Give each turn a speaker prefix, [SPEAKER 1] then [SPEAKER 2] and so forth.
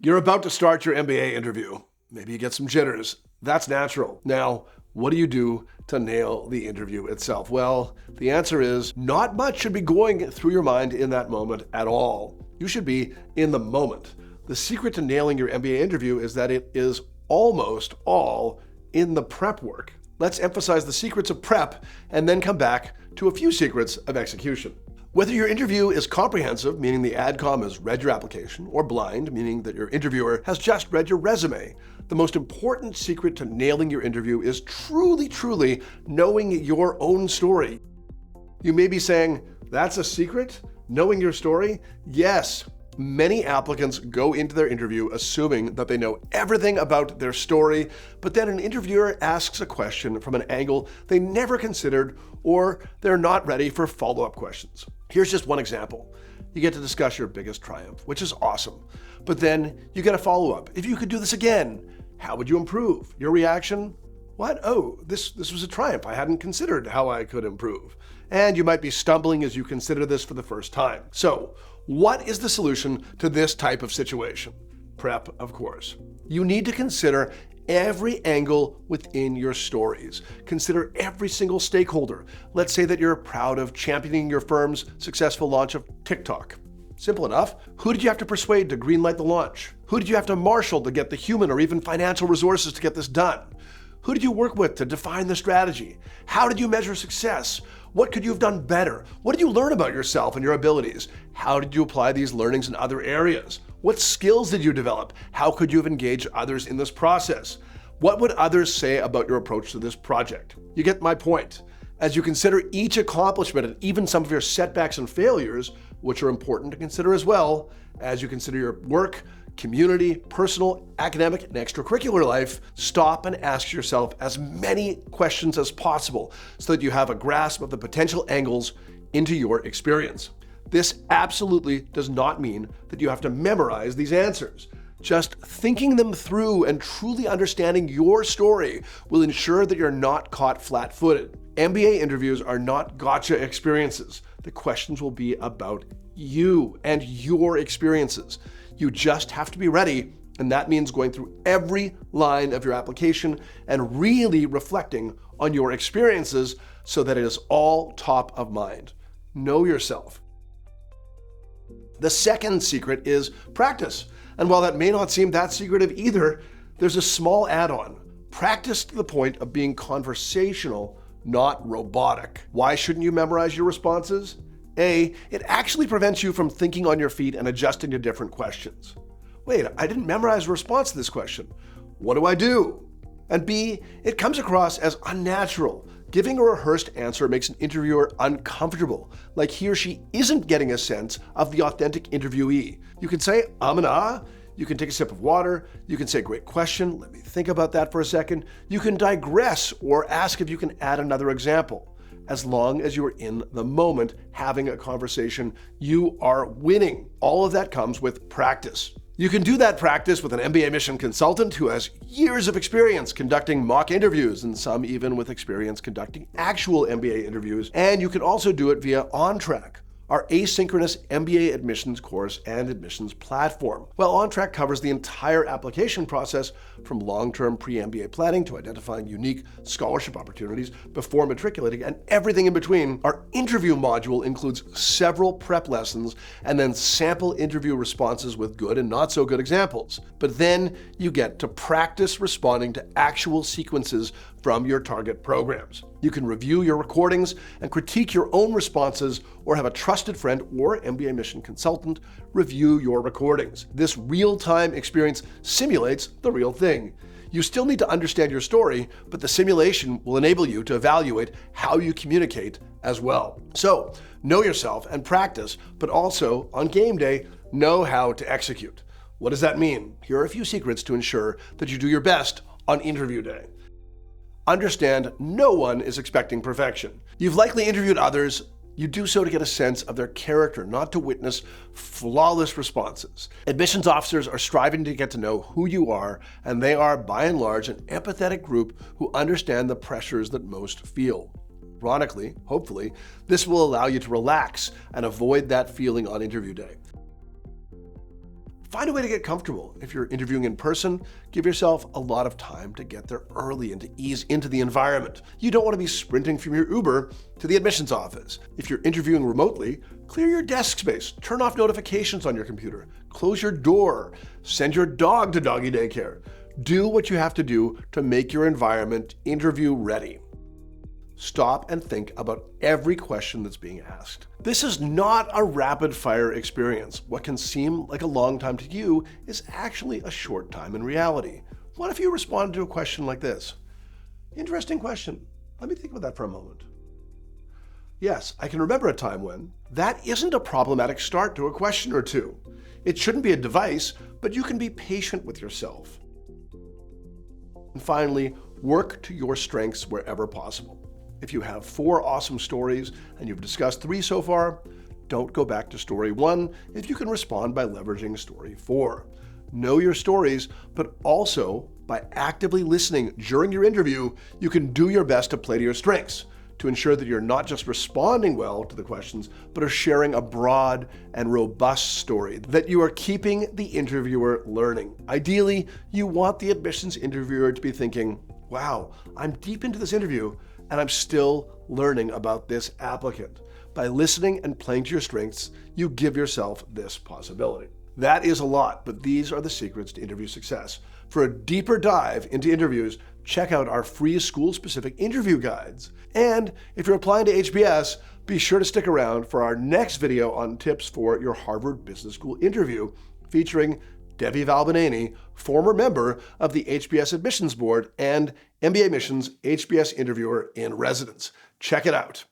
[SPEAKER 1] You're about to start your MBA interview. Maybe you get some jitters. That's natural. Now, what do you do to nail the interview itself? Well, the answer is not much should be going through your mind in that moment at all. You should be in the moment. The secret to nailing your MBA interview is that it is almost all in the prep work. Let's emphasize the secrets of prep and then come back to a few secrets of execution. Whether your interview is comprehensive, meaning the AdCom has read your application, or blind, meaning that your interviewer has just read your resume, the most important secret to nailing your interview is truly knowing your own story. You may be saying, that's a secret? Knowing your story? Yes. Many applicants go into their interview assuming that they know everything about their story, but then an interviewer asks a question from an angle they never considered, or they're not ready for follow-up questions. Here's just one example. You get to discuss your biggest triumph, which is awesome, but then you get a follow-up. If you could do this again, how would you improve? Your reaction? What? Oh, this was a triumph. I hadn't considered how I could improve. And you might be stumbling as you consider this for the first time. So, what is the solution to this type of situation? Prep, of course. You need to consider every angle within your stories. Consider every single stakeholder. Let's say that you're proud of championing your firm's successful launch of TikTok. Simple enough. Who did you have to persuade to greenlight the launch? Who did you have to marshal to get the human or even financial resources to get this done? Who did you work with to define the strategy? How did you measure success? What could you have done better? What did you learn about yourself and your abilities? How did you apply these learnings in other areas? What skills did you develop? How could you have engaged others in this process? What would others say about your approach to this project? You get my point. As you consider each accomplishment and even some of your setbacks and failures, which are important to consider as well, as you consider your work, community, personal, academic, and extracurricular life, stop and ask yourself as many questions as possible so that you have a grasp of the potential angles into your experience. This absolutely does not mean that you have to memorize these answers. Just thinking them through and truly understanding your story will ensure that you're not caught flat-footed. MBA interviews are not gotcha experiences. The questions will be about you and your experiences. You just have to be ready, and that means going through every line of your application and really reflecting on your experiences so that it is all top of mind. Know yourself. The second secret is practice. And while that may not seem that secretive either, there's a small add-on. Practice to the point of being conversational, not robotic. Why shouldn't you memorize your responses? A, it actually prevents you from thinking on your feet and adjusting to different questions. Wait, I didn't memorize a response to this question. What do I do? And B, it comes across as unnatural. Giving a rehearsed answer makes an interviewer uncomfortable, like he or she isn't getting a sense of the authentic interviewee. You can say, and ah. You can take a sip of water. You can say, great question. Let me think about that for a second. You can digress or ask if you can add another example. As long as you're in the moment having a conversation, you are winning. All of that comes with practice. You can do that practice with an mbaMission consultant who has years of experience conducting mock interviews, and some even with experience conducting actual MBA interviews. And you can also do it via OnTrack, our asynchronous MBA admissions course and admissions platform. Well, OnTrack covers the entire application process from long-term pre-MBA planning to identifying unique scholarship opportunities before matriculating and everything in between. Our interview module includes several prep lessons and then sample interview responses with good and not so good examples. But then you get to practice responding to actual sequences from your target programs. You can review your recordings and critique your own responses, or have a trusted friend or mbaMission consultant review your recordings. This real-time experience simulates the real thing. You still need to understand your story, but the simulation will enable you to evaluate how you communicate as well. So, know yourself and practice, but also, on game day, know how to execute. What does that mean? Here are a few secrets to ensure that you do your best on interview day. Understand, no one is expecting perfection. You've likely interviewed others. You do so to get a sense of their character, not to witness flawless responses. Admissions officers are striving to get to know who you are, and they are, by and large, an empathetic group who understand the pressures that most feel. Ironically, hopefully, this will allow you to relax and avoid that feeling on interview day. Find a way to get comfortable. If you're interviewing in person, give yourself a lot of time to get there early and to ease into the environment. You don't want to be sprinting from your Uber to the admissions office. If you're interviewing remotely, clear your desk space, turn off notifications on your computer, close your door, send your dog to doggy daycare. Do what you have to do to make your environment interview ready. Stop and think about every question that's being asked. This is not a rapid-fire experience. What can seem like a long time to you is actually a short time in reality. What if you responded to a question like this? Interesting question. Let me think about that for a moment. Yes, I can remember a time when. That isn't a problematic start to a question or two. It shouldn't be a device, but you can be patient with yourself. And finally, work to your strengths wherever possible. If you have 4 awesome stories and you've discussed 3 so far, don't go back to story 1 if you can respond by leveraging story 4. Know your stories, but also by actively listening during your interview, you can do your best to play to your strengths to ensure that you're not just responding well to the questions, but are sharing a broad and robust story, that you are keeping the interviewer learning. Ideally, you want the admissions interviewer to be thinking, wow, I'm deep into this interview, and I'm still learning about this applicant. By listening and playing to your strengths, you give yourself this possibility. That is a lot, but these are the secrets to interview success. For a deeper dive into interviews, check out our free school-specific interview guides. And if you're applying to HBS, be sure to stick around for our next video on tips for your Harvard Business School interview, featuring Devi Valbanani, former member of the HBS Admissions Board and mbaMission's HBS Interviewer in Residence. Check it out.